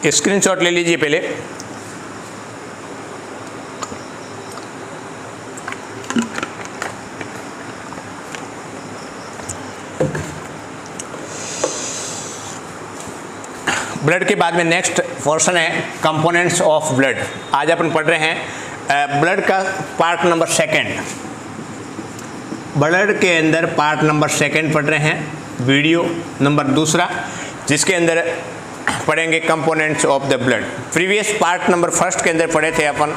Screenshot ले लीजिए पहले। ब्लड के बाद में नेक्स्ट पोर्शन है कंपोनेंट्स ऑफ ब्लड। आज अपन पढ़ रहे हैं ब्लड का पार्ट नंबर सेकंड। ब्लड के अंदर पार्ट नंबर सेकंड पढ़ रहे हैं, वीडियो नंबर दूसरा, जिसके अंदर पढ़ेंगे components of the blood. Previous part number first के अंदर पढ़े थे अपन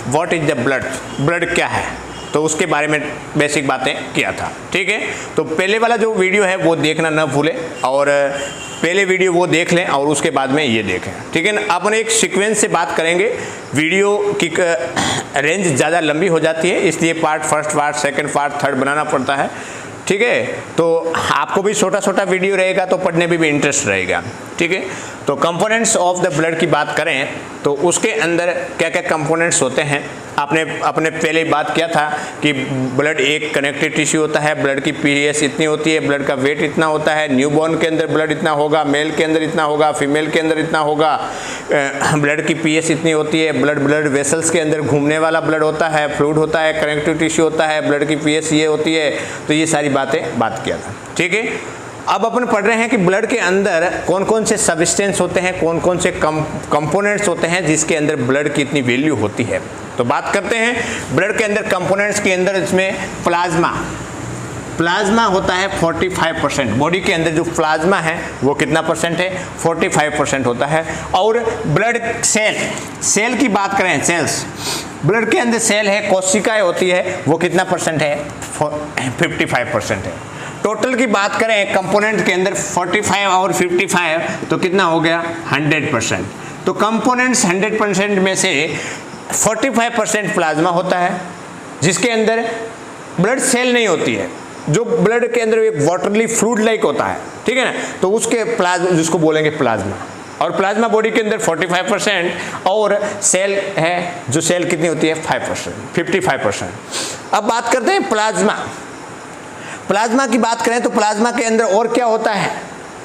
what is the blood, blood क्या है, तो उसके बारे में बेसिक बातें किया था। ठीक है, तो पहले वाला जो वीडियो है वो देखना न भूलें, और पहले वीडियो वो देख लें और उसके बाद में ये देखें। ठीक है ना, अपन एक सीक्वेंस से बात करेंगे। वीडियो की रेंज ज़्यादा लंबी हो जाती है, इसलिए part first part second part third बनाना पड़ता है। ठीक है, तो आपको भी छोटा छोटा वीडियो रहेगा तो पढ़ने में भी इंटरेस्ट रहेगा। ठीक है, तो कंपोनेंट्स ऑफ द ब्लड की बात करें तो उसके अंदर क्या क्या कंपोनेंट्स होते हैं। आपने पहले बात किया था कि ब्लड एक कनेक्टिव टिश्यू होता है, ब्लड की पीएच इतनी होती है, ब्लड का वेट इतना होता है, न्यूबॉर्न के अंदर ब्लड इतना होगा, मेल के अंदर इतना होगा, फीमेल के अंदर इतना होगा, ब्लड की पीएच इतनी होती है, ब्लड वेसल्स के अंदर घूमने वाला ब्लड होता है, फ्लूइड होता है, कनेक्टिव टिश्यू होता है, ब्लड की पीएच ये होती है। तो ये सारी बातें बात किया था। ठीक है, अब अपन पढ़ रहे हैं कि ब्लड के अंदर कौन कौन से सब्सटेंस होते हैं, कौन कौन से कंपोनेंट्स होते हैं जिसके अंदर ब्लड की इतनी वैल्यू होती है। तो बात करते हैं ब्लड के अंदर कंपोनेंट्स के अंदर। इसमें प्लाज्मा होता है 45%। बॉडी के अंदर जो प्लाज्मा है वो कितना परसेंट है, 45% होता है। और ब्लड सेल की बात करें, सेल्स, ब्लड के अंदर सेल है, कोशिकाएं होती है, वो कितना परसेंट है, 55% है। टोटल की बात करें कंपोनेंट के अंदर 45 और 55 तो कितना हो गया, 100%। तो कंपोनेंट्स 100% में से 45% प्लाज्मा होता है, जिसके अंदर ब्लड सेल नहीं होती है, जो ब्लड के अंदर एक वाटरली फ्लूइड लाइक होता है। ठीक है ना, तो उसके प्लाज्मा, जिसको बोलेंगे प्लाज्मा। और प्लाज्मा बॉडी के अंदर 45% और सेल है, जो सेल कितनी होती है, 55%। अब बात करते हैं प्लाज्मा की बात करें तो प्लाज्मा के अंदर और क्या होता है।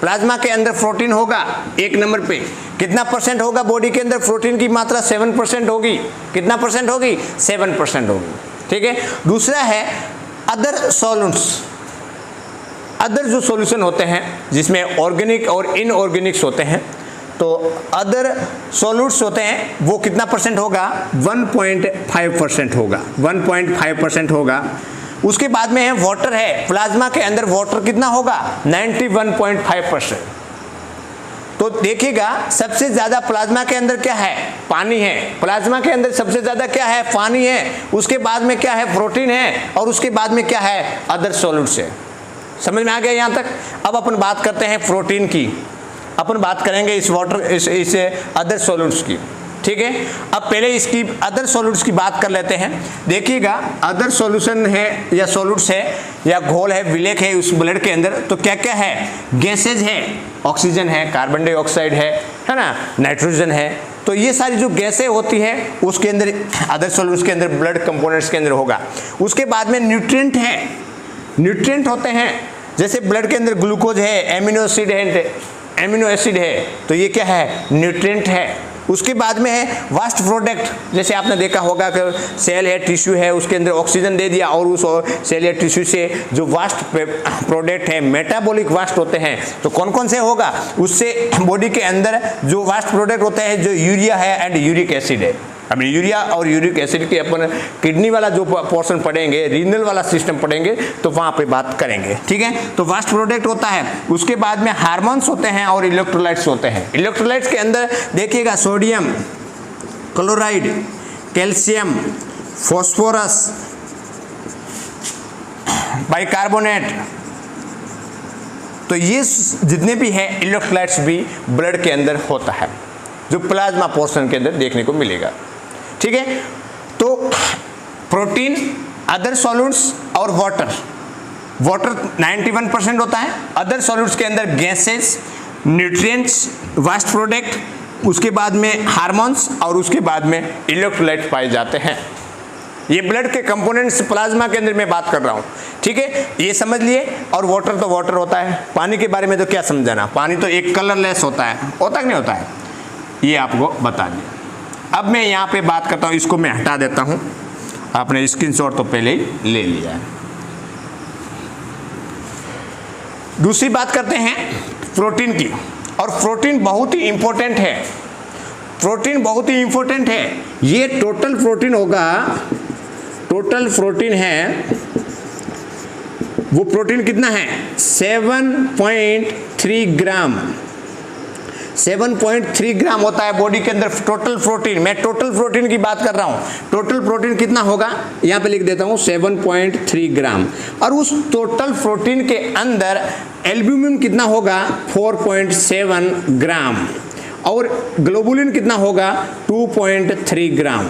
प्लाज्मा के अंदर प्रोटीन होगा, एक नंबर पे कितना परसेंट होगा, बॉडी के अंदर प्रोटीन की मात्रा 7% होगी। कितना परसेंट होगी, 7% होगी। ठीक है, दूसरा है अदर सॉल्यूट्स। अदर जो सॉल्यूशन होते हैं जिसमें ऑर्गेनिक और इनऑर्गेनिक्स होते हैं, तो अदर सॉल्यूट्स होते हैं वो कितना परसेंट होगा, 1.5% होगा, 1.5% होगा। उसके बाद में है वाटर है, प्लाज्मा के अंदर वाटर कितना होगा, 91.5%। तो देखिएगा सबसे ज्यादा प्लाज्मा के अंदर क्या है, पानी है। प्लाज्मा के अंदर सबसे ज्यादा क्या है, पानी है। उसके बाद में क्या है, प्रोटीन है। और उसके बाद में क्या है, अदर सॉल्यूट्स है। समझ में आ गया यहाँ तक। अब अपन बात करते हैं प्रोटीन की, अपन बात करेंगे इस अदर सॉल्यूट्स की। ठीक है, अब पहले इसकी अदर सॉल्यूट्स की बात कर लेते हैं। देखिएगा अदर सॉल्यूशन है या सॉल्यूट्स है या घोल है, विलेख है उस ब्लड के अंदर, तो क्या क्या है, गैसेज है, ऑक्सीजन है, कार्बन डाइऑक्साइड है ना, नाइट्रोजन है। तो ये सारी जो गैसें होती है उसके अंदर अदर सॉल्यूट्स के अंदर, ब्लड कंपोनेंट्स के अंदर होगा। उसके बाद में न्यूट्रिएंट है, न्यूट्रिएंट होते हैं, जैसे ब्लड के अंदर ग्लूकोज है, एमिनो एसिड है, तो ये क्या है, न्यूट्रिएंट है। उसके बाद में है वास्ट प्रोडक्ट, जैसे आपने देखा होगा कि सेल है, टिश्यू है, उसके अंदर ऑक्सीजन दे दिया और उस सेल या टिश्यू से जो वास्ट प्रोडक्ट है, मेटाबॉलिक वास्ट होते हैं, तो कौन कौन से होगा, उससे बॉडी के अंदर जो वास्ट प्रोडक्ट होते हैं, जो यूरिया है एंड यूरिक एसिड है। अब यूरिया और यूरिक एसिड के अपन किडनी वाला जो पोर्शन पढ़ेंगे, रीनल वाला सिस्टम पढ़ेंगे, तो वहाँ पे बात करेंगे। ठीक है, तो वास्ट प्रोडक्ट होता है। उसके बाद में हार्मोन्स होते हैं और इलेक्ट्रोलाइट्स होते हैं। इलेक्ट्रोलाइट्स के अंदर देखिएगा sodium chloride, calcium, phosphorus, bicarbonate, तो ये जितने भी हैं इलेक्ट्रोलाइट्स भी ब्लड के अंदर होता है, जो प्लाज्मा पोर्शन के अंदर देखने को मिलेगा। ठीक है, तो प्रोटीन, अदर सॉल्यूट्स और वाटर 91% होता है। अदर सॉल्यूट्स के अंदर गैसेस, न्यूट्रिएंट्स, वास्ट प्रोडक्ट, उसके बाद में हार्मोन्स और उसके बाद में इलेक्ट्रोलाइट पाए जाते हैं। ये ब्लड के कंपोनेंट्स प्लाज्मा के अंदर मैं बात कर रहा हूँ। ठीक है, ये समझ लिए। और वाटर तो वाटर होता है। पानी के बारे में तो क्या समझाना, पानी तो एक कलरलेस होता है कि नहीं होता है। ये आपको बता दिया। अब मैं यहाँ पे बात करता हूँ, इसको मैं हटा देता हूँ, आपने स्क्रीनशॉट तो पहले ही ले लिया है। दूसरी बात करते हैं प्रोटीन की, और प्रोटीन बहुत ही इंपॉर्टेंट है, प्रोटीन बहुत ही इंपॉर्टेंट है। ये टोटल प्रोटीन होगा, टोटल प्रोटीन है, वो प्रोटीन कितना है 7.3 ग्राम, 7.3 ग्राम होता है बॉडी के अंदर टोटल प्रोटीन। मैं टोटल प्रोटीन की बात कर रहा हूं, टोटल प्रोटीन कितना होगा यहां पे लिख देता हूं 7.3 ग्राम। और उस टोटल प्रोटीन के अंदर एल्ब्यूमिन कितना होगा 4.7 ग्राम, और ग्लोबुलिन कितना होगा 2.3 ग्राम,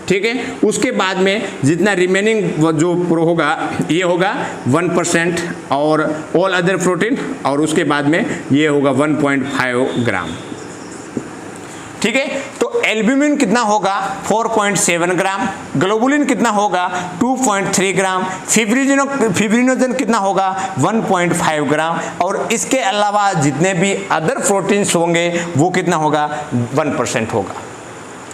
ठीक है। उसके बाद में जितना रिमेनिंग जो होगा ये होगा 1%, और ऑल अदर प्रोटीन, और उसके बाद में ये होगा 1.5 ग्राम, ठीक है। तो एल्ब्यूमिन कितना होगा 4.7 ग्राम, ग्लोबुलिन कितना होगा 2.3 ग्राम, फिब्रिनोजन कितना होगा 1.5 ग्राम, और इसके अलावा जितने भी अदर प्रोटीन्स होंगे वो कितना होगा 1% होगा,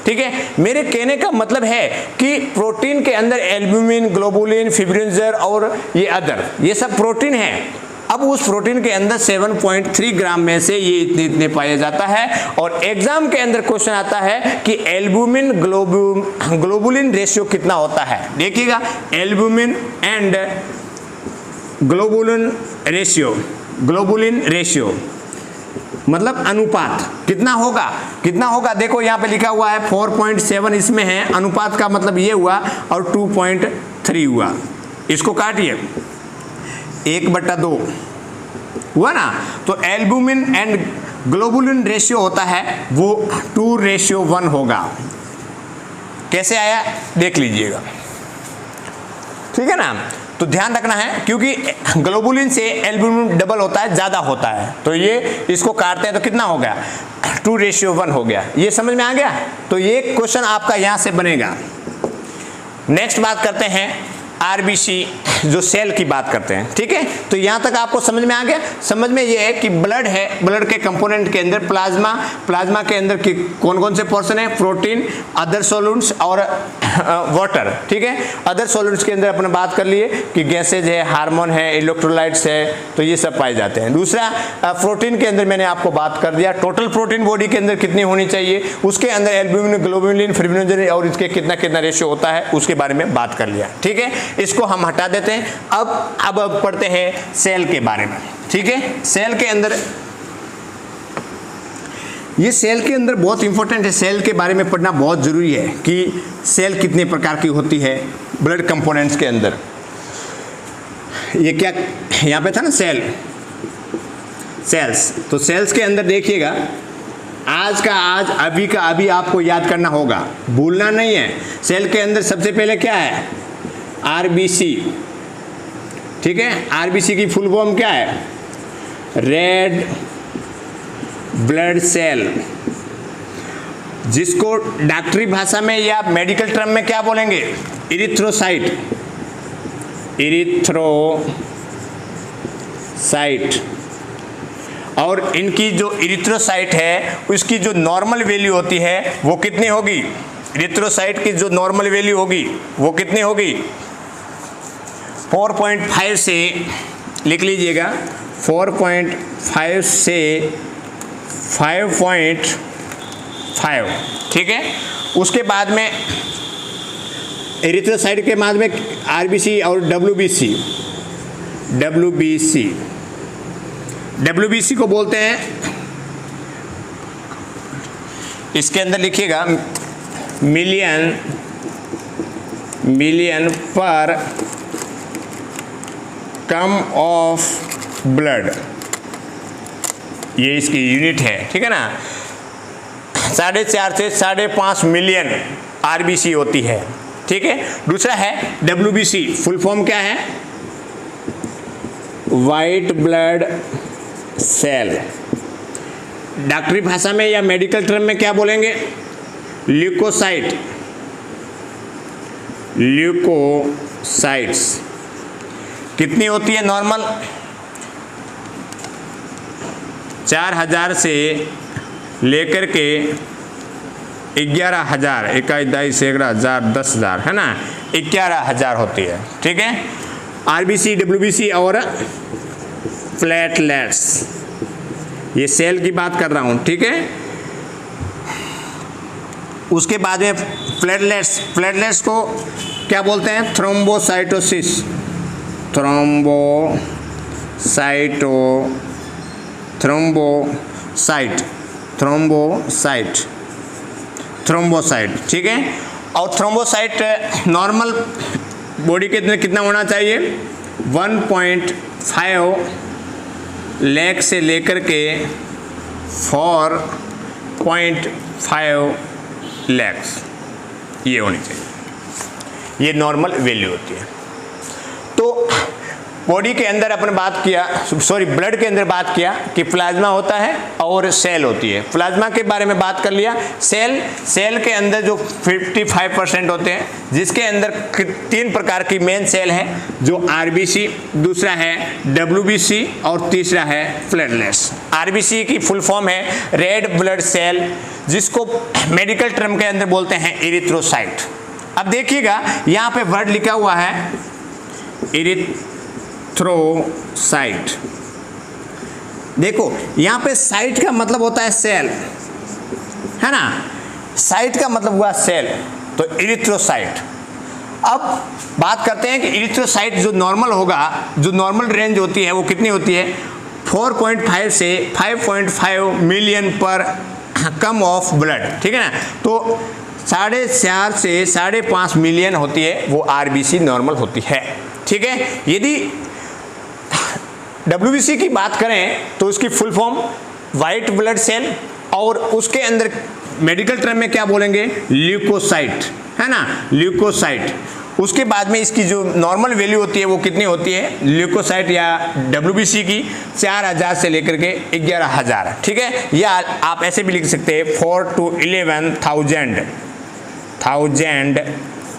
ठीक है। मेरे कहने का मतलब है कि प्रोटीन के अंदर एल्ब्यूमिन, ग्लोबुलिन, फिब्रिनोजन और ये अदर, ये सब प्रोटीन है। अब उस प्रोटीन के अंदर 7.3 ग्राम में से ये इतने पाया जाता है, और एग्जाम के अंदर क्वेश्चन आता है कि एल्ब्यूमिन ग्लोबुलिन रेशियो कितना होता है। देखिएगा, एल्ब्यूमिन एंड ग्लोबुलिन रेशियो मतलब अनुपात कितना होगा, कितना होगा, देखो यहाँ पे लिखा हुआ है 4.7 इसमें है, अनुपात का मतलब ये हुआ, और 2.3 हुआ, इसको काटिए 1/2 हुआ ना। तो एल्ब्यूमिन एंड ग्लोबुलिन रेशियो होता है वो 2:1 होगा। कैसे आया देख लीजिएगा, ठीक है ना। तो ध्यान रखना है, क्योंकि ग्लोबुलिन से एल्ब्यूमिन डबल होता है, ज्यादा होता है, तो ये इसको काटते हैं तो कितना हो गया 2:1 हो गया। ये समझ में आ गया। तो ये क्वेश्चन आपका यहां से बनेगा। नेक्स्ट बात करते हैं आरबीसी, जो सेल की बात करते हैं, ठीक है। तो यहां तक आपको समझ में आ गया। समझ में ये है कि ब्लड है, ब्लड के कंपोनेंट के अंदर प्लाज्मा, प्लाज्मा के अंदर कौन कौन से पोर्शन है, प्रोटीन, अदर सॉल्यूंट्स और वाटर, ठीक है। अदर सॉल्यूंट्स के अंदर अपने बात कर लिए कि गैसेज है, हार्मोन है, इलेक्ट्रोलाइट्स है, तो ये सब पाए जाते हैं। दूसरा प्रोटीन के अंदर मैंने आपको बात कर दिया, टोटल प्रोटीन बॉडी के अंदर कितनी होनी चाहिए, उसके अंदर एल्ब्यूमिन, ग्लोबुलिन, फिब्रिनोजन और इसके कितना कितना रेशियो होता है, उसके बारे में बात कर लिया, ठीक है। इसको हम हटा देते हैं। अब पढ़ते हैं सेल के बारे में, ठीक है। सेल के अंदर, ये सेल के अंदर बहुत इंपॉर्टेंट है, सेल के बारे में पढ़ना बहुत जरूरी है कि सेल कितने प्रकार की होती है ब्लड कंपोनेंट्स के अंदर। ये क्या यहां पे था ना सेल्स, तो सेल्स के अंदर देखिएगा, आज का आज, अभी का अभी आपको याद करना होगा, भूलना नहीं है। सेल के अंदर सबसे पहले क्या है आरबीसी, ठीक है। आरबीसी की फुल फॉर्म क्या है, रेड ब्लड सेल, जिसको डॉक्टरी भाषा में या मेडिकल टर्म में क्या बोलेंगे, इरिथ्रोसाइट, इरिथ्रोसाइट। और इनकी जो इरिथ्रोसाइट है उसकी जो नॉर्मल वैल्यू होती है वो कितनी होगी, इरिथ्रोसाइट की जो नॉर्मल वैल्यू होगी वो कितनी होगी 4.5 से, लिख लीजिएगा 4.5 से 5.5, ठीक है। उसके बाद में एरिथ्रोसाइट के बाद में आरबीसी और डब्ल्यूबीसी को बोलते हैं, इसके अंदर लिखिएगा मिलियन पर कम ऑफ ब्लड, ये इसकी यूनिट है, ठीक है ना। 4.5 से 5.5 मिलियन आरबीसी होती है, ठीक है। दूसरा है डब्ल्यूबीसी, फुल फॉर्म क्या है, वाइट ब्लड सेल। डॉक्टरी भाषा में या मेडिकल टर्म में क्या बोलेंगे, ल्यूकोसाइट्स। कितनी होती है नॉर्मल, 4000 से लेकर के 11,000, 21, 22, 11,000, 10,000, है ना, 11,000 होती है। ठीक है, आरबीसी, डब्ल्यूबीसी और प्लेटलेट्स, ये सेल की बात कर रहा हूँ। ठीक है, उसके बाद में प्लेटलेट्स, प्लेटलेट्स को क्या बोलते हैं? Thrombocytosis, thrombocyte. ठीक है, और थ्रोम्बोसाइट नॉर्मल बॉडी के अंदर कितना होना चाहिए? 1.5 लाख से लेकर के 4.5 लाख, ये होनी चाहिए, ये नॉर्मल वैल्यू होती है। तो बॉडी के अंदर अपन बात किया, सॉरी ब्लड के अंदर बात किया कि प्लाज्मा होता है और सेल होती है। प्लाज्मा के बारे में बात कर लिया। सेल के अंदर जो 55% होते हैं, जिसके अंदर 3 प्रकार की मेन सेल है, जो आरबीसी, दूसरा है डब्ल्यूबीसी और तीसरा है प्लेटलेट्स। आरबीसी की फुल फॉर्म है रेड ब्लड सेल, जिसको मेडिकल टर्म के अंदर बोलते हैं इरिथ्रोसाइट। अब देखिएगा यहाँ पे वर्ड लिखा हुआ है इरिथ्रोसाइट। देखो यहाँ पे साइट का मतलब होता है सेल, है ना, साइट का मतलब हुआ सेल, तो इरिथ्रोसाइट। अब बात करते हैं कि इरिथ्रोसाइट जो नॉर्मल होगा, जो नॉर्मल रेंज होती है वो कितनी होती है? 4.5 से 5.5 मिलियन पर कम ऑफ ब्लड। ठीक है ना, तो 4.5 से 5.5 मिलियन होती है, वो आरबीसी नॉर्मल होती है। ठीक है, यदि डब्ल्यूबीसी की बात करें तो उसकी full form white blood cell, और उसके अंदर मेडिकल टर्म में क्या बोलेंगे? ल्यूकोसाइट, है ना, ल्यूकोसाइट। उसके बाद में इसकी जो नॉर्मल वैल्यू होती है वो कितनी होती है? ल्यूकोसाइट या डब्ल्यूबीसी की 4,000 से लेकर के 11,000। ठीक है, या आप ऐसे भी लिख सकते हैं 4 to 11,000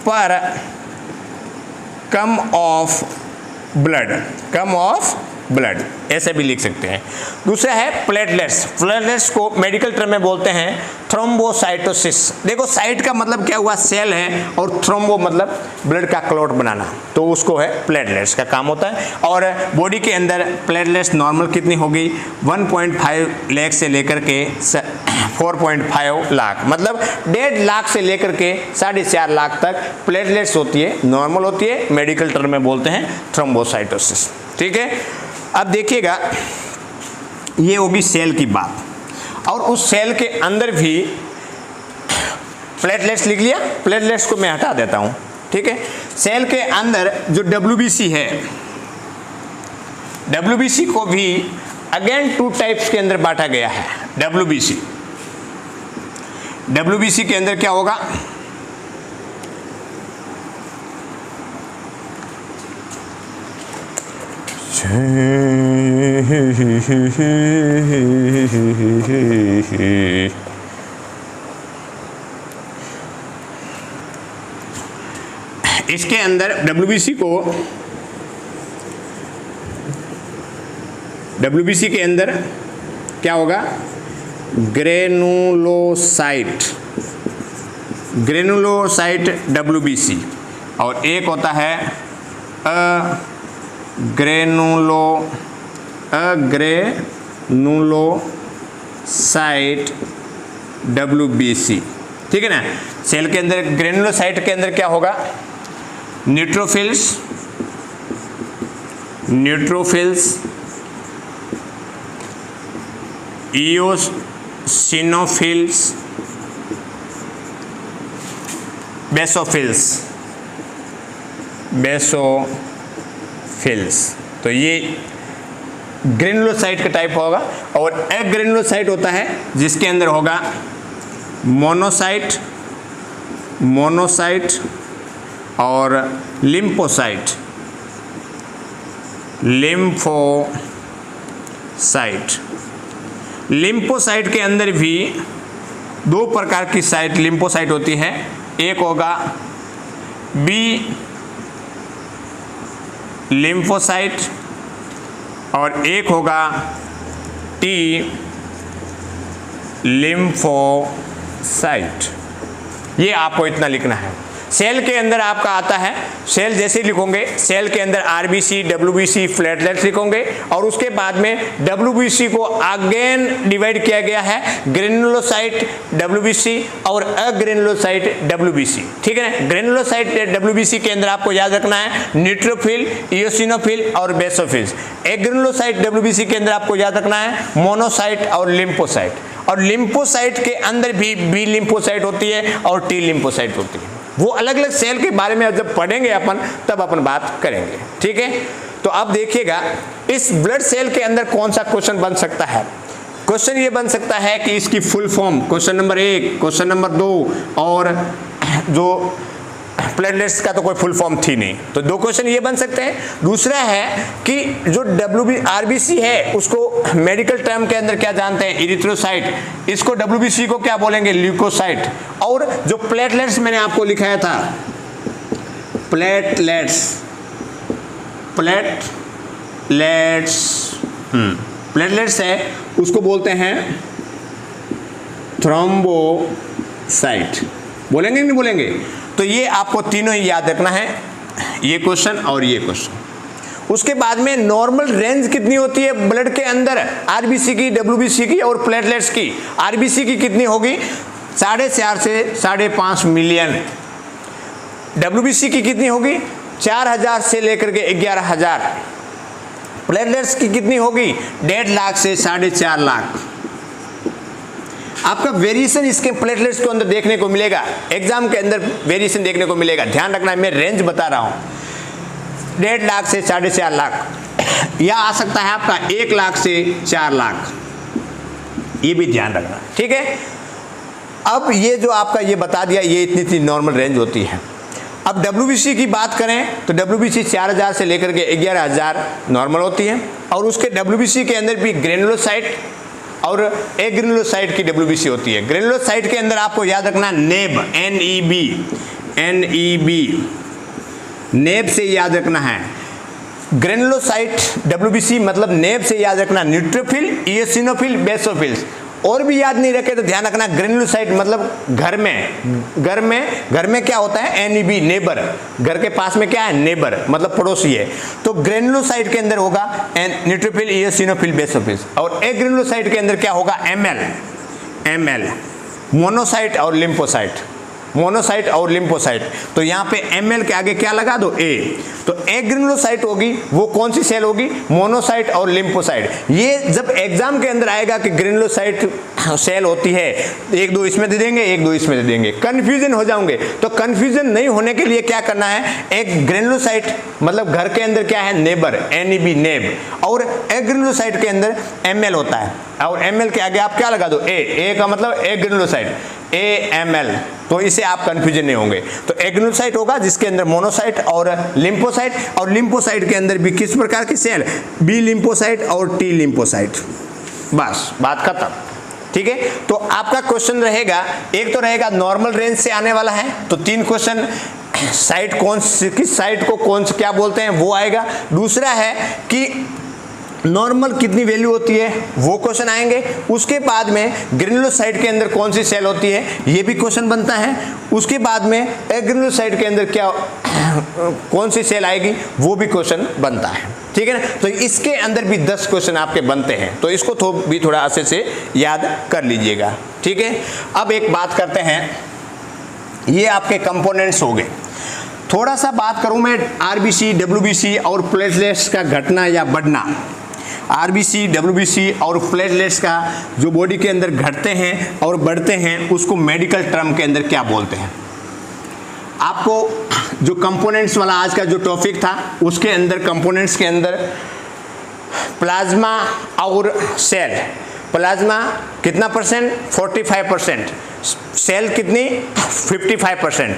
पर कम ऑफ ब्लड, ऐसे भी लिख सकते हैं। दूसरा है प्लेटलेट्स। प्लेटलेट्स को मेडिकल टर्म में बोलते हैं थ्रोम्बोसाइटोसिस। देखो साइट का मतलब क्या हुआ? सेल है, और थ्रोम्बो मतलब ब्लड का क्लॉट बनाना, तो उसको है प्लेटलेट्स का काम होता है। और बॉडी के अंदर प्लेटलेट्स नॉर्मल कितनी होगी? 1.5 लाख से लेकर के 4.5 लाख, मतलब 1.5 लाख से लेकर के 4.5 लाख तक प्लेटलेट्स होती है, नॉर्मल होती है, मेडिकल टर्म में बोलते हैं थ्रोम्बोसाइटोसिस। ठीक है, अब देखिएगा ये होगी सेल की बात, और उस सेल के अंदर भी प्लेटलेट्स लिख लिया, प्लेटलेट्स को मैं हटा देता हूं। ठीक है, सेल के अंदर जो डब्ल्यूबीसी है, डब्ल्यूबीसी को भी अगेन 2 टाइप्स के अंदर बांटा गया है। डब्ल्यूबीसी के अंदर क्या होगा? इसके अंदर डब्ल्यूबीसी के अंदर क्या होगा? ग्रेनुलोसाइट डब्ल्यूबीसी, और एक होता है ग्रेनुलोसाइट डब्ल्यूबीसी। ठीक है ना, सेल के अंदर ग्रेनुलोसाइट के अंदर क्या होगा? न्यूट्रोफिल्स, इओसिनोफिल्स, बेसोफिल्स, तो ये ग्रेनुलोसाइट का टाइप होगा। और एग्रेनुलोसाइट होता है जिसके अंदर होगा मोनोसाइट और लिम्फोसाइट। लिम्फोसाइट के अंदर भी 2 प्रकार की साइट लिम्फोसाइट होती है, एक होगा बी लिम्फोसाइट और एक होगा टी लिम्फोसाइट। ये आपको इतना लिखना है। सेल के अंदर आपका आता है, सेल जैसे लिखोगे, सेल के अंदर आरबीसी, डब्ल्यूबीसी, प्लेटलेट्स लिखोगे और उसके बाद में डब्ल्यूबीसी को अगेन डिवाइड किया गया है ग्रेनुलोसाइट डब्ल्यूबीसी और अग्रेनुलोसाइट डब्ल्यूबीसी। ठीक है ना। ग्रेनुलोसाइट डब्ल्यूबीसी के अंदर आपको याद रखना है न्यूट्रोफिल, इओसिनोफिल और बेसोफिल्स। एग्रेनुलोसाइट डब्ल्यूबीसी के अंदर आपको याद रखना है मोनोसाइट और लिम्फोसाइट। और लिम्फोसाइट के अंदर भी बी लिम्फोसाइट होती है और टी लिम्फोसाइट होती है। वो अलग अलग सेल के बारे में जब पढ़ेंगे अपन तब अपन बात करेंगे। ठीक है। तो अब देखिएगा इस ब्लड सेल के अंदर कौन सा क्वेश्चन बन सकता है। क्वेश्चन ये बन सकता है कि इसकी full form, question number 1, question number 2 और जो प्लेटलेट्स का तो कोई फुल फॉर्म थी नहीं, तो 2 क्वेश्चन ये बन सकते हैं। दूसरा है कि जो आरबीसी है उसको मेडिकल टर्म के अंदर क्या जानते हैं, इरिथ्रोसाइट। इसको डब्ल्यूबीसी को क्या बोलेंगे, ल्यूकोसाइट। और जो प्लेटलेट्स मैंने आपको लिखाया था, प्लेटलेट्स है उसको बोलते हैं थ्रोम्बोसाइट। बोलेंगे नहीं बोलेंगे। तो ये आपको तीनों ही याद रखना है, ये क्वेश्चन और ये क्वेश्चन। उसके बाद में नॉर्मल रेंज कितनी होती है ब्लड के अंदर, आरबीसी की, डब्ल्यूबीसी की और प्लेटलेट्स की। आरबीसी की कितनी होगी, 4.5 से 5.5 मिलियन। डब्ल्यूबीसी की कितनी होगी, 4000 से लेकर के 11,000। प्लेटलेट्स की कितनी होगी, 1.5 लाख से 4.5 लाख। आपका वेरिएशन इसके प्लेटलेट्स के अंदर देखने को मिलेगा, एग्जाम के अंदर वेरिएशन देखने को मिलेगा। ध्यान रखना है, मैं रेंज बता रहा हूं, 1.5 लाख से 4.5 लाख, या आ सकता है आपका 1 लाख से 4 लाख। ये भी ध्यान रखना। ठीक है। अब ये जो आपका ये बता दिया, ये इतनी नॉर्मल रेंज होती है। अब डब्ल्यूबीसी की बात करें तो डब्ल्यूबीसी 4000 से लेकर के 11,000 नॉर्मल होती है। और उसके डब्ल्यूबीसी के अंदर भी ग्रेनुलोसाइट और एग्रेनुलोसाइट की डब्ल्यूबीसी होती है। ग्रेनुलोसाइट के अंदर आपको याद रखना नेब, NEB, नेब से याद रखना है। ग्रेनुलोसाइट डब्ल्यूबीसी मतलब नेब से याद रखना न्यूट्रोफिल, इओसिनोफिल, बेसोफिल्स। और भी याद नहीं रखे तो ध्यान रखना ग्रेनुलोसाइट मतलब घर में क्या होता है, NEB, नेबर। घर के पास में क्या है, नेबर मतलब पड़ोसी है। तो ग्रेनुलोसाइट के अंदर होगा न्यूट्रोफिल, इओसिनोफिल, बेसोफिल्स। और एग्रेनुलोसाइट के अंदर क्या होगा, ML, मोनोसाइट और लिम्फोसाइट। मोनोसाइट और लिम्फोसाइट। तो यहाँ पे ML के आगे क्या लगा दो, A। तो एग्रेनुलोसाइट होगी वो कौन सी सेल होगी, मोनोसाइट और लिम्फोसाइट। ये जब एग्जाम के अंदर आएगा कि ग्रेनुलोसाइट सेल होती है, 1-2 इसमें दे देंगे, 1-2 इसमें दे देंगे, कंफ्यूजन हो जाओगे। तो कंफ्यूजन नहीं होने के लिए क्या करना है, एक ग्रेनुलोसाइट मतलब घर के अंदर क्या है, नेबर, NEB, नेब। और एग्रेनुलोसाइट के अंदर ML होता है और ML के आगे आप क्या लगा दो, A का मतलब एग्रेनुलोसाइट, AML। तो इसे आप कंफ्यूजन नहीं होंगे। तो एग्रेनुलोसाइट होगा जिसके अंदर मोनोसाइट और लिम्फोसाइट। और लिम्फोसाइट के अंदर भी किस प्रकार की सेल, B लिम्फोसाइट और T लिम्फोसाइट। बस बात खत्म। ठीक है। तो आपका क्वेश्चन रहेगा, एक तो रहेगा नॉर्मल रेंज से आने वाला है, तो 3 क्वेश्चन, साइट कौन, किस साइट को कौन से क्या बोलते हैं वो आएगा। दूसरा है कि नॉर्मल कितनी वैल्यू होती है वो क्वेश्चन आएंगे। उसके बाद में ग्रेनुलोसाइट के अंदर कौन सी सेल होती है ये भी क्वेश्चन बनता है। उसके बाद में एग्रेनुलोसाइट के अंदर क्या कौन सी सेल आएगी वो भी क्वेश्चन बनता है। ठीक है ना। तो इसके अंदर भी 10 क्वेश्चन आपके बनते हैं, तो इसको भी थोड़ा अच्छे से याद कर लीजिएगा। ठीक है। अब एक बात करते हैं, ये आपके कंपोनेंट्स हो गए। थोड़ा सा बात करूं मैं आरबीसी, डब्ल्यूबीसी और प्लेटलेट्स का घटना या बढ़ना। आरबीसी, डब्ल्यूबीसी और प्लेटलेट्स का जो बॉडी के अंदर घटते हैं और बढ़ते हैं उसको मेडिकल टर्म के अंदर क्या बोलते हैं। आपको जो कंपोनेंट्स वाला आज का जो टॉपिक था उसके अंदर कंपोनेंट्स के अंदर प्लाज्मा और सेल, प्लाज्मा कितना परसेंट, 45%, सेल कितनी 55%।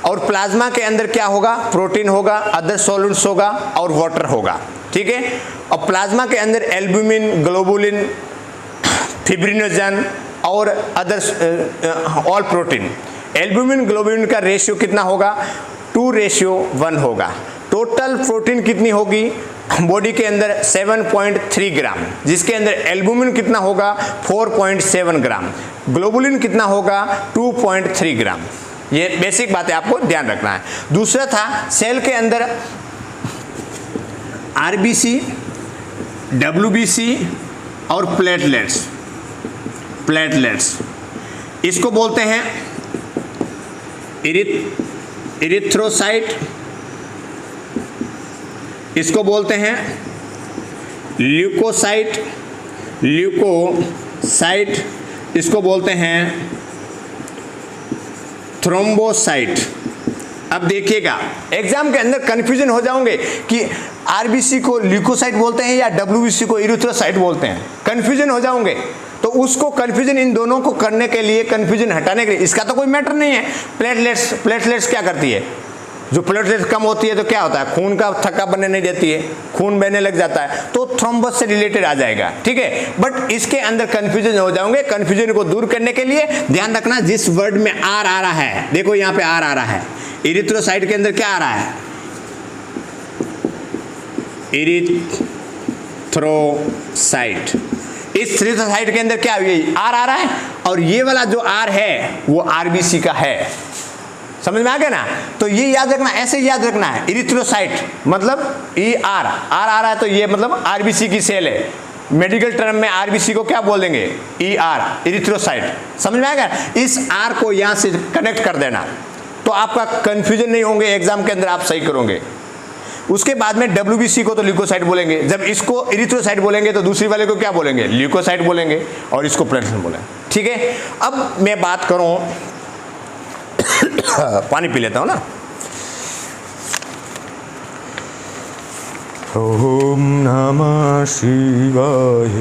और प्लाज्मा के अंदर क्या होगा, प्रोटीन होगा, अदर सॉल्यूट्स होगा और वाटर होगा। ठीक है। और प्लाज्मा के अंदर एल्ब्यूमिन, ग्लोबुलिन, फिब्रिनोजन और other all protein. Albumin globulin का रेशियो कितना होगा, 2:1 होगा। टोटल प्रोटीन कितनी होगी, बॉडी के अंदर 7.3 ग्राम, जिसके अंदर एल्बुमिन कितना होगा 4.7 ग्राम, ग्लोबुलिन कितना होगा 2.3 ग्राम। ये बेसिक बातें आपको ध्यान रखना है। दूसरा था सेल के अंदर आरबीसी, डब्ल्यूबीसी और प्लेटलेट्स, इसको बोलते हैं इरिथ्रोसाइट, इसको बोलते हैं ल्यूकोसाइट, इसको बोलते हैं थ्रोम्बोसाइट। अब देखिएगा एग्जाम के अंदर कंफ्यूजन हो जाओगे कि आरबीसी को ल्यूकोसाइट बोलते हैं या डब्ल्यूबीसी को इरिथ्रोसाइट बोलते हैं, कंफ्यूजन हो जाओगे। तो उसको कंफ्यूजन, इन दोनों को करने के लिए, कंफ्यूजन हटाने के लिए, इसका तो कोई मैटर नहीं है। प्लेटलेट्स क्या करती है, जो प्लेटलेट्स कम होती है तो क्या होता है, खून का थक्का बनने नहीं देती है, खून बहने लग जाता है, तो थ्रोम्बस से रिलेटेड आ जाएगा, ठीक है। बट इसके अंदर कंफ्यूजन हो जाओगे। कंफ्यूजन को दूर करने के लिए ध्यान रखना, जिस वर्ड में आर आ रहा है, देखो यहाँ पे आर आ रहा है, इरिथ्रोसाइट के अंदर क्या आ रहा है, इरिथ्रोसाइट। इस इरिथ्रोसाइट के अंदर क्या आर आ रहा है, और ये वाला जो आर है वो आरबीसी का है। समझ में आ गया ना। तो ये याद रखना, ऐसे याद रखना है, इरिथ्रोसाइट मतलब ई आर आ रहा है, तो ये मतलब आरबीसी की सेल है। मेडिकल टर्म में आरबीसी को क्या बोल देंगे, ई आर, इरिथ्रोसाइट। समझ में आएगा। इस आर को यहां से कनेक्ट कर देना, तो आपका कंफ्यूजन नहीं होंगे, एग्जाम के अंदर आप सही करोगे। उसके बाद में डब्ल्यूबीसी को तो ल्यूकोसाइट बोलेंगे, जब इसको इरिथ्रोसाइट बोलेंगे तो दूसरी वाले को क्या बोलेंगे, ल्यूकोसाइट बोलेंगे, और इसको प्लेटलेट बोलेंगे, ठीक है। अब मैं बात करूं, पानी पी लेता हूं ना। ओम नमः शिवाय।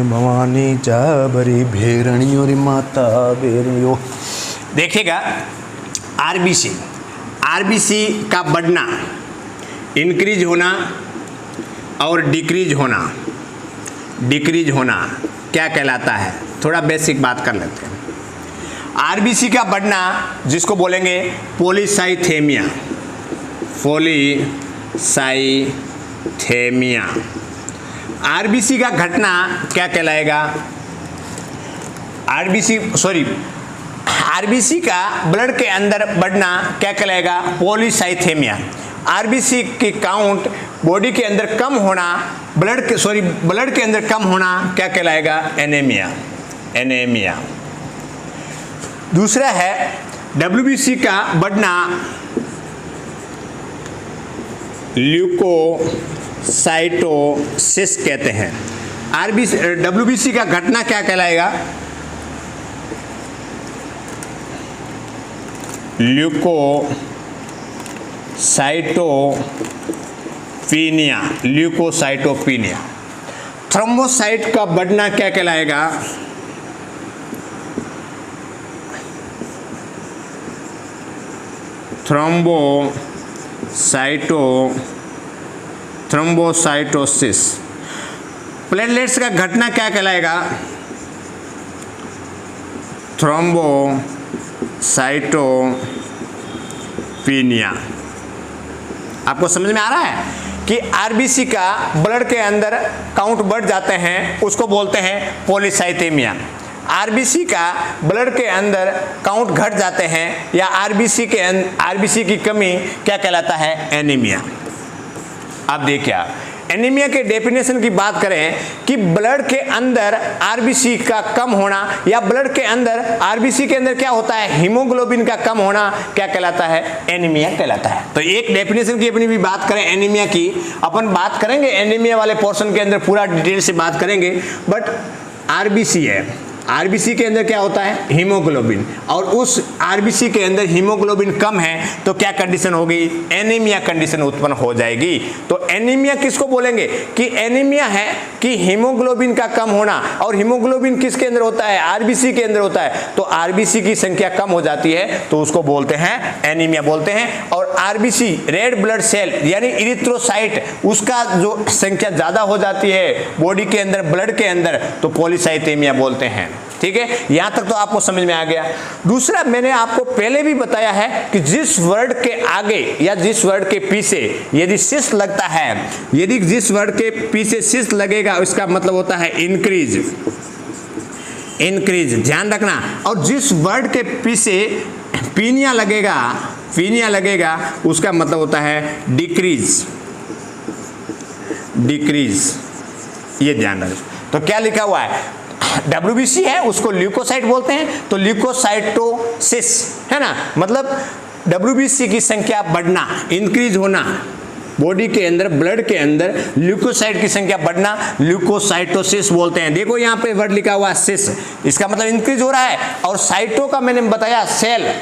भवानी चाबरी भेरणी और माता बेरियो। देखिएगा आरबीसी का बढ़ना, इंक्रीज होना और डिक्रीज होना क्या कहलाता है, थोड़ा बेसिक बात कर लेते हैं। आरबीसी का बढ़ना जिसको बोलेंगे पॉलीसाइथेमिया, आरबीसी का घटना क्या कहलाएगा, आरबीसी का ब्लड के अंदर बढ़ना क्या कहलाएगा, पॉलीसाइथेमिया। आरबीसी की काउंट बॉडी के अंदर कम होना, ब्लड के अंदर कम होना क्या कहलाएगा, एनीमिया। दूसरा है डब्ल्यूबीसी का बढ़ना ल्यूकोसाइटोसिस कहते हैं। डब्ल्यूबीसी का घटना क्या कहलाएगा, ल्यूकोसाइटोपिनिया। थ्रोम्बोसाइट का बढ़ना क्या कहलाएगा, थ्रोम्बोसाइटोसिस। प्लेटलेट्स का घटना क्या कहलाएगा, थ्रोम्बोसाइटोपिनिया। आपको समझ में आ रहा है कि आरबीसी का ब्लड के अंदर काउंट बढ़ जाते हैं, उसको बोलते हैं पॉलीसाइथेमिया। आरबीसी का ब्लड के अंदर काउंट घट जाते हैं या आरबीसी की कमी क्या कहलाता है, एनीमिया। अब देखिए एनीमिया के डेफिनेशन की बात करें कि ब्लड के अंदर आरबीसी का कम होना या ब्लड के अंदर आरबीसी के अंदर क्या होता है, हीमोग्लोबिन का कम होना क्या कहलाता है, एनीमिया कहलाता है। तो एक डेफिनेशन की अपनी भी बात करें एनीमिया की, अपन बात करेंगे एनीमिया वाले पोर्शन के अंदर पूरा डिटेल से बात करेंगे। बट आरबीसी है, आरबीसी के अंदर क्या होता है, हीमोग्लोबिन, और उस आरबीसी के अंदर हीमोग्लोबिन कम है तो क्या कंडीशन होगी, एनीमिया कंडीशन उत्पन्न हो जाएगी। तो एनीमिया किसको बोलेंगे कि एनीमिया है कि हीमोग्लोबिन का कम होना, और हीमोग्लोबिन किसके अंदर होता है, आरबीसी के अंदर होता है, तो आरबीसी की संख्या कम हो जाती है तो उसको बोलते हैं एनीमिया बोलते हैं। और आरबीसी रेड ब्लड सेल यानी इरिथ्रोसाइट, उसका जो संख्या ज्यादा हो जाती है बॉडी के अंदर, ब्लड के अंदर, तो पॉलीसाइथेमिया बोलते हैं। ठीक है, यहां तक तो आपको समझ में आ गया। दूसरा, मैंने आपको पहले भी बताया है कि जिस वर्ड के आगे या जिस वर्ड के पीछे यदि सिस लगता है, यदि जिस वर्ड के पीछे सिस लगेगा उसका मतलब होता है इंक्रीज, इंक्रीज, ध्यान रखना। और जिस वर्ड के पीछे पीनिया लगेगा, पीनिया लगेगा, उसका मतलब होता है डिक्रीज, डिक्रीज, ये ध्यान रखना। तो क्या लिखा हुआ है, WBC है उसको ल्यूकोसाइट बोलते हैं, तो ल्यूकोसाइटोसिस है ना, मतलब WBC की संख्या बढ़ना, इंक्रीज होना, बॉडी के अंदर, ब्लड के अंदर ल्यूकोसाइट की संख्या बढ़ना, ल्यूकोसाइटोसिस बोलते हैं। देखो यहाँ पे वर्ड लिखा हुआ सिस, इसका मतलब इंक्रीज हो रहा है, और साइटो का मैंने बताया सेल,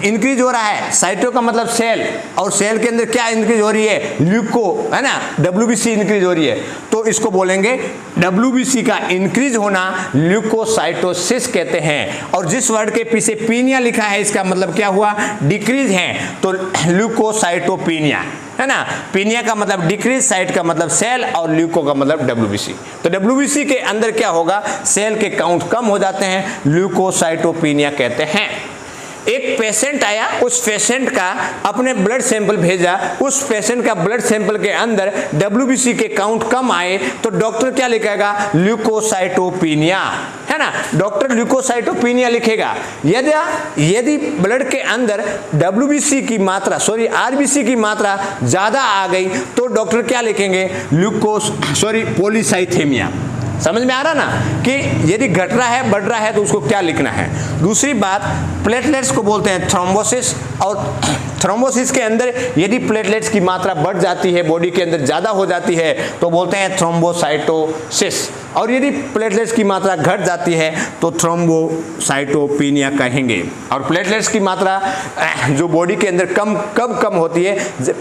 इंक्रीज हो रहा है, साइटो का मतलब सेल, और सेल के अंदर क्या इंक्रीज हो रही है, ल्यूको, है ना, WBC इंक्रीज हो रही है, तो इसको बोलेंगे WBC का इंक्रीज होना ल्यूकोसाइटोसिस कहते हैं। और जिस वर्ड के पीछे पीनिया लिखा है इसका मतलब क्या हुआ, डिक्रीज है, तो ल्यूकोसाइटोपीनिया, है ना, पीनिया का मतलब डिक्रीज, साइट का मतलब सेल, और ल्यूको का मतलब WBC। तो WBC के अंदर क्या होगा, सेल के काउंट कम हो जाते हैं, ल्यूकोसाइटोपीनिया कहते हैं। एक पेशेंट आया, उस पेशेंट का अपने ब्लड सैंपल भेजा, उस पेशेंट का ब्लड सैंपल के अंदर WBC के काउंट कम आए तो डॉक्टर क्या लिखेगा, ल्यूकोसाइटोपीनिया, है ना, डॉक्टर ल्यूकोसाइटोपीनिया लिखेगा। यदि ब्लड के अंदर WBC की मात्रा, सॉरी RBC की मात्रा ज्यादा आ गई तो डॉक्टर क्या लिखेंगे, पॉलीसाइथेमिया। समझ में आ रहा ना कि यदि घट रहा है, बढ़ रहा है, तो उसको क्या लिखना है। दूसरी बात, प्लेटलेट्स को बोलते हैं थ्रोम्बोसिस, और थ्रोम्बोसिस के अंदर यदि प्लेटलेट्स की मात्रा बढ़ जाती है, बॉडी के अंदर ज्यादा हो जाती है, तो बोलते हैं थ्रोम्बोसाइटोसिस, और यदि प्लेटलेट्स की मात्रा घट जाती है तो थ्रोम्बोसाइटोपीनिया कहेंगे। और प्लेटलेट्स की मात्रा जो बॉडी के अंदर कम होती है,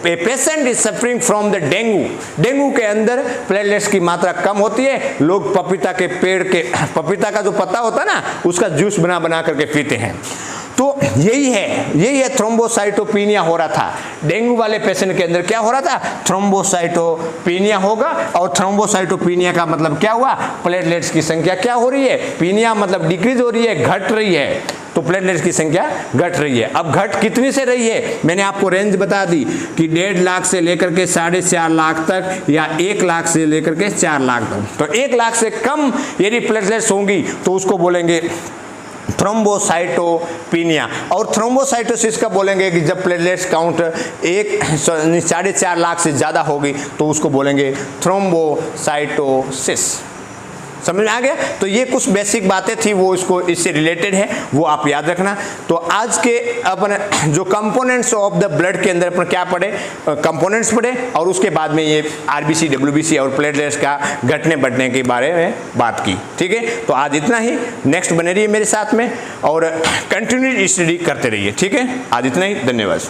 patient is suffering from the dengue के अंदर प्लेटलेट्स की मात्रा कम होती है, लोग पपीता के पेड़ के, पपीता का जो पत्ता होता है ना, उसका जूस बना करके पीते हैं। तो यही है थ्रोम्बोसाइटोपीनिया हो रहा था डेंगू वाले पेशेंट के अंदर। क्या हो रहा था, थ्रोम्बोसाइटोपीनिया होगा, और थ्रोम्बोसाइटोपीनिया का मतलब क्या हुआ, प्लेटलेट्स की संख्या क्या हो रही है, पीनिया मतलब डिक्रीज हो रही है, घट रही है, तो प्लेटलेट्स की संख्या घट रही है। अब घट कितनी से रही है, मैंने आपको रेंज बता दी कि 1.5 लाख से लेकर के 4.5 लाख तक, या 1 लाख से लेकर के 4 लाख तक। तो 1 लाख से कम यदि प्लेटलेट्स होंगी तो उसको बोलेंगे थ्रोम्बोसाइटोपीनिया। और थ्रोम्बोसाइटोसिस का बोलेंगे कि जब प्लेटलेट्स काउंट 4.5 लाख से ज्यादा होगी तो उसको बोलेंगे थ्रोम्बोसाइटोसिस। समझ में आ गया। तो ये कुछ बेसिक बातें थी, वो इससे रिलेटेड है, वो आप याद रखना। तो आज के अपन जो कंपोनेंट्स ऑफ द ब्लड के अंदर अपन क्या पढ़े, कंपोनेंट्स पढ़े, और उसके बाद में ये आरबीसी, डब्ल्यूबीसी और प्लेटलेट्स का घटने बढ़ने के बारे में बात की। ठीक है, तो आज इतना ही। नेक्स्ट बने रहिए मेरे साथ में और कंटिन्यू स्टडी करते रहिए। ठीक है, आज इतना ही। धन्यवाद।